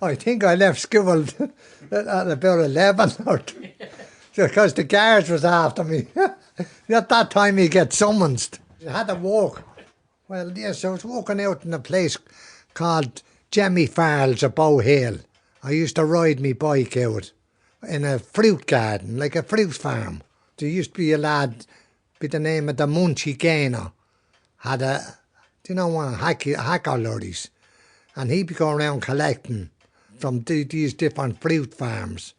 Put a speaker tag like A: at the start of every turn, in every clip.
A: I think I left school at about 11 or because the guards was after me. At that time you get summoned. You had to walk. Well, yes, I was walking out in a place called Jemmy Farrell's at Bow Hill. I used to ride me bike out in a fruit garden, like a fruit farm. There used to be a lad by the name of the Munchie Gainer. Had one of hacker lorries. And he'd be going around collecting from these different fruit farms.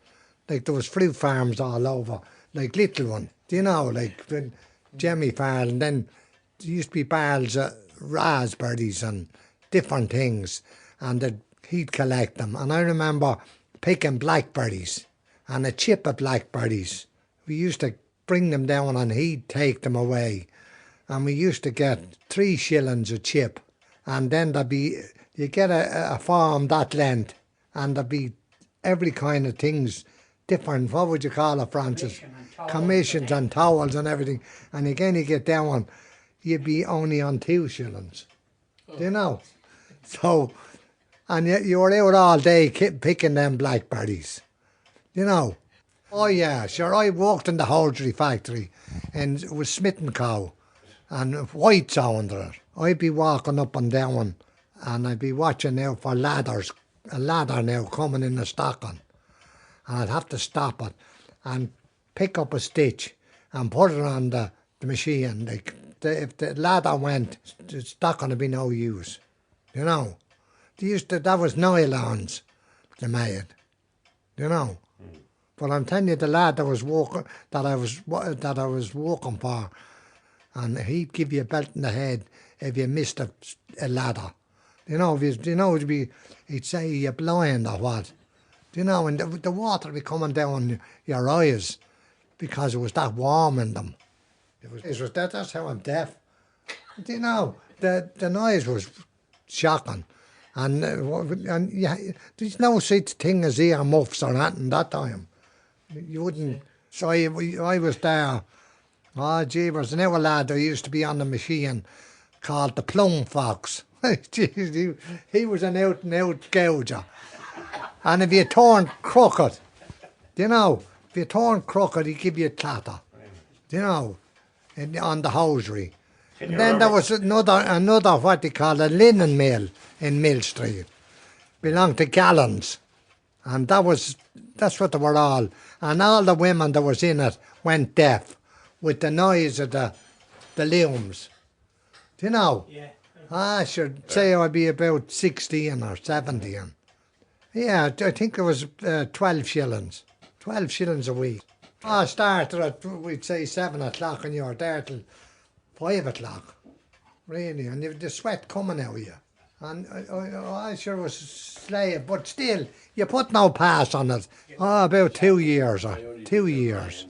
A: Like there was fruit farms all over, like little one. Like Jemmy Farrell, and then there used to be barrels of raspberries and different things. And he'd collect them. And I remember picking blackberries and a chip of blackberries. We used to bring them down and he'd take them away. And we used to get 3 shillings a chip. And then you get a farm that length and there'd be every kind of things, different, what would you call it, Francis? Commissions and towels and everything. And again you get down, you'd be only on 2 shillings. So, and you were out all day picking them blackberries. Oh yeah, sure, I worked in the hosiery factory and it was Smith & Co. and White's under it. I'd be walking up and down and I'd be watching out for ladders, a ladder now coming in the stocking. And I'd have to stop it and pick up a stitch and put it on the machine. Like if the ladder went, the stocking would be no use. That was nylons they made. But I'm telling you, the lad that I was working for, and he'd give you a belt in the head if you missed a ladder. He'd say you're blind or what. And the water would be coming down your eyes because it was that warm in them. That's how I'm deaf. The noise was shocking. And there's no such thing as ear muffs or anything that time. You wouldn't. So I was there. Oh, gee, there's an old lad that used to be on the machine called the Plum Fox. Jeez, he was an out-and-out gouger. And if you turned crooked, if you turned crooked, he'd give you a clatter, on the hosiery. And then there was another what they call a linen mill in Mill Street. Belonged to Gallons. And that's what they were all. And all the women that was in it went deaf with the noise of the looms. Yeah. I should say I'd be about 16 or 17. Yeah, I think it was 12 shillings. 12 shillings a week. I started at, we'd say, 7 o'clock and you were there till 5 o'clock. Really, and you the sweat coming out of you. And I sure was a slave, but still, you put no pass on it. Oh, about 2 years or 2 years.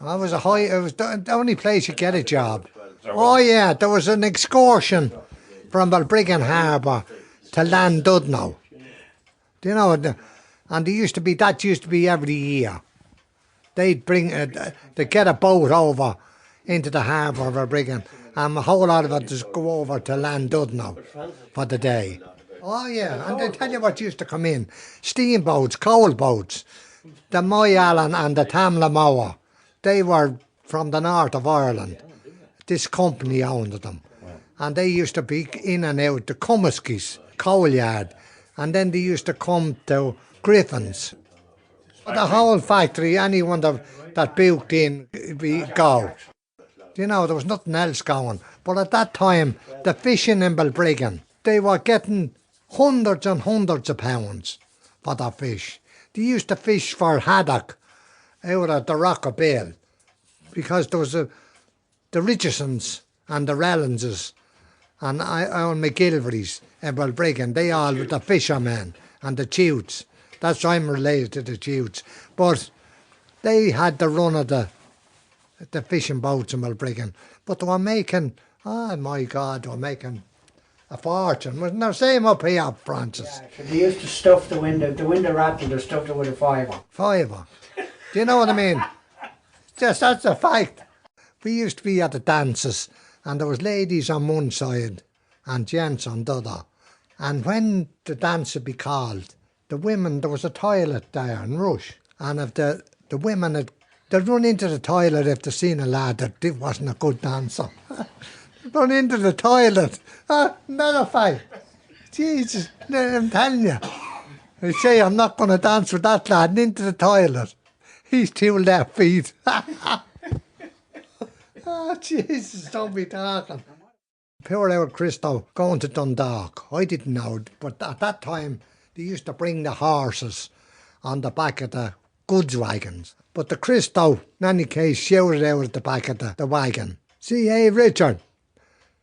A: It was the only place you get a job. Oh yeah, there was an excursion from Balbriggan Harbour to Landudno. And that used to be every year. They'd get a boat over into the harbour of Balbriggan, and a whole lot of it just go over to Landudno for the day. Oh yeah, and they tell you what used to come in. Steamboats, coal boats, the Moyallen and the Tamlamoa. They were from the north of Ireland. This company owned them. And they used to be in and out the Cummiskis coal yard. And then they used to come to Griffin's. The whole factory, anyone that booked in, go. There was nothing else going. But at that time, the fishing in Balbriggan, they were getting hundreds and hundreds of pounds for their fish. They used to fish for haddock out at the Rock of Bale because there was the Richardsons and the Rellanses and McGilvery's in Balbriggan. They all were the fishermen and the Tewts. That's why I'm related to the Tewts. But they had the run of the fishing boats in Balbriggan. But they were making, oh my God, they were making a fortune. Wasn't there? Same up here, Francis.
B: Yeah, they used to stuff the window rattle, they stuffed it with a fiver.
A: Fiver. Do you know what I mean? That's a fact. We used to be at the dances and there was ladies on one side and gents on the other. And when the dance would be called, the women, there was a toilet there in Rush. And if the women they'd run into the toilet if they seen a lad that wasn't a good dancer. Run into the toilet. Another fight. Jesus, I'm telling you. I say I'm not going to dance with that lad and into the toilet. He's 2 left feet. Oh, Jesus, don't be talking. Poor old Christo going to Dundalk. I didn't know, but at that time they used to bring the horses on the back of the goods wagons. But the Christo, in any case, shouted out at the back of the wagon. See, hey, Richard.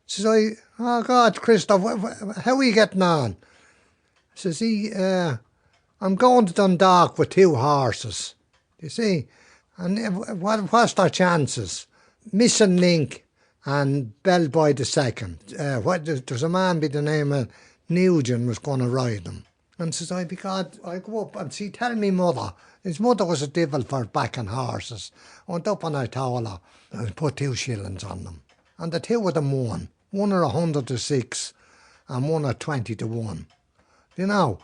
A: Says oh God, Christo, how are you getting on? Says he, I'm going to Dundalk with 2 horses. You see, and what's their chances? Missing Link and Bellboy the Second. There's a man by the name of Nugent was going to ride them. And says I go up and see, tell me mother. His mother was a devil for backing horses. I went up and I told her and put 2 shillings on them. And the 2 of them won. One are 100 to 6 and one are 20 to 1. You know,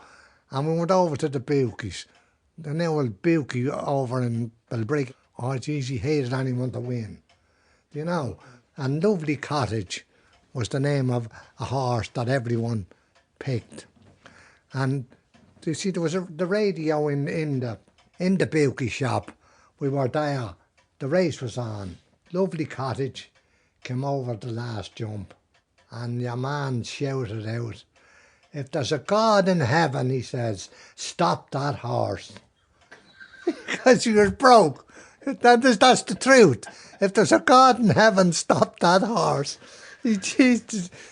A: and we went over to the Bookies. The new old Bookie over in Belbrig. Oh, geez, he hated anyone to win. You know, and Lovely Cottage was the name of a horse that everyone picked. And you see, there was the radio in the Bookie shop. We were there. The race was on. Lovely Cottage came over the last jump, and your man shouted out, "If there's a God in heaven," he says, "stop that horse." Because he was broke. That's the truth. If there's a God in heaven, stop that horse.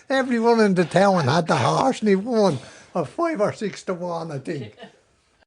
A: Everyone in the town had the horse, and he won 5 or 6 to 1, I think.